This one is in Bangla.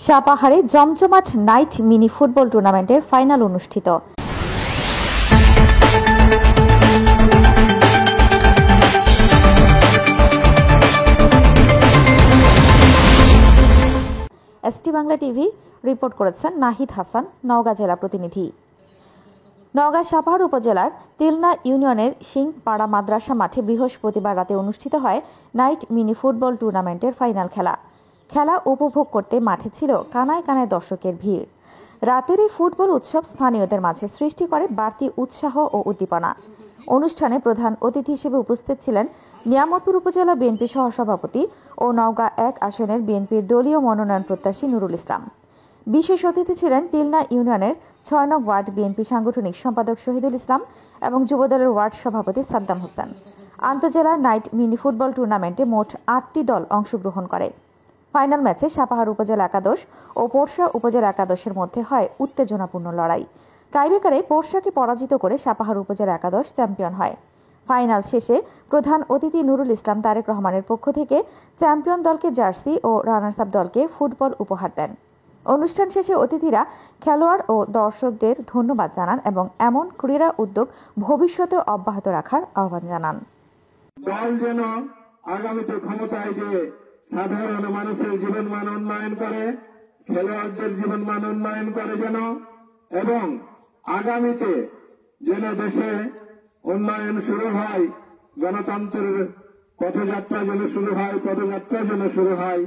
সাপাহারে জমজমাট নাইট মিনি ফুটবল টুর্নামেন্টের ফাইনাল অনুষ্ঠিত। এসটি বাংলা টিভি রিপোর্ট করেছেন নাহিদ হাসান, নওগাঁ জেলা প্রতিনিধি। নওগাঁ সাপাহার উপজেলার তিলনা ইউনিয়নের সিংপাড়া মাদ্রাসা মাঠে বৃহস্পতিবার রাতে অনুষ্ঠিত হয় নাইট মিনি ফুটবল টুর্নামেন্টের ফাইনাল খেলা উপভোগ করতে মাঠে ছিল কানায় কানায় দর্শকের ভিড়। রাতের এই ফুটবল উৎসব স্থানীয়দের মাঝে সৃষ্টি করে বাড়তি উৎসাহ ও উদ্দীপনা। অনুষ্ঠানে প্রধান অতিথি হিসেবে উপস্থিত ছিলেন নিয়ামতপুর উপজেলা বিএনপি সহসভাপতি ও নওগাঁ ১ আসনের বিএনপির দলীয় মনোনয়ন প্রত্যাশী নুরুল ইসলাম। বিশেষ অতিথি ছিলেন তিলনা ইউনিয়নের ৬ নং ওয়ার্ড বিএনপি সাংগঠনিক সম্পাদক শহীদুল ইসলাম এবং যুবদলের ওয়ার্ড সভাপতি সাদ্দাম হোসেন। আন্তজেলা নাইট মিনি ফুটবল টুর্নামেন্টে মোট ৮টি দল অংশগ্রহণ করে। ফাইনাল ম্যাচে সাপাহার উপজেলা একাদশ ও পোরশা উপজেলা একাদশের মধ্যে হয় উত্তেজনাপূর্ণ লড়াই। টাইব্রেকারে পোরশাকে পরাজিত করে সাপাহার উপজেলা একাদশ চ্যাম্পিয়ন হয়। ফাইনাল শেষে প্রধান অতিথি নুরুল ইসলাম তারেক রহমানের পক্ষ থেকে চ্যাম্পিয়ন দলকে জার্সি ও রানার্স আপ দলকে ফুটবল উপহার দেন। অনুষ্ঠান শেষে অতিথিরা খেলোয়াড় ও দর্শকদের ধন্যবাদ জানান এবং এমন ক্রীড়া উদ্যোগ ভবিষ্যতে অব্যাহত রাখার আহ্বান জানান। দল যেন আগামীতে ক্ষমতায় গিয়ে সাধারণ মানুষের জীবনমান উন্নয়ন করে, খেলোয়াড়দের জীবনমান উন্নয়ন করে যেন, এবং আগামীতে যেন দেশে উন্নয়ন শুরু হয়, গণতন্ত্রের পথযাত্রা যেন শুরু হয়,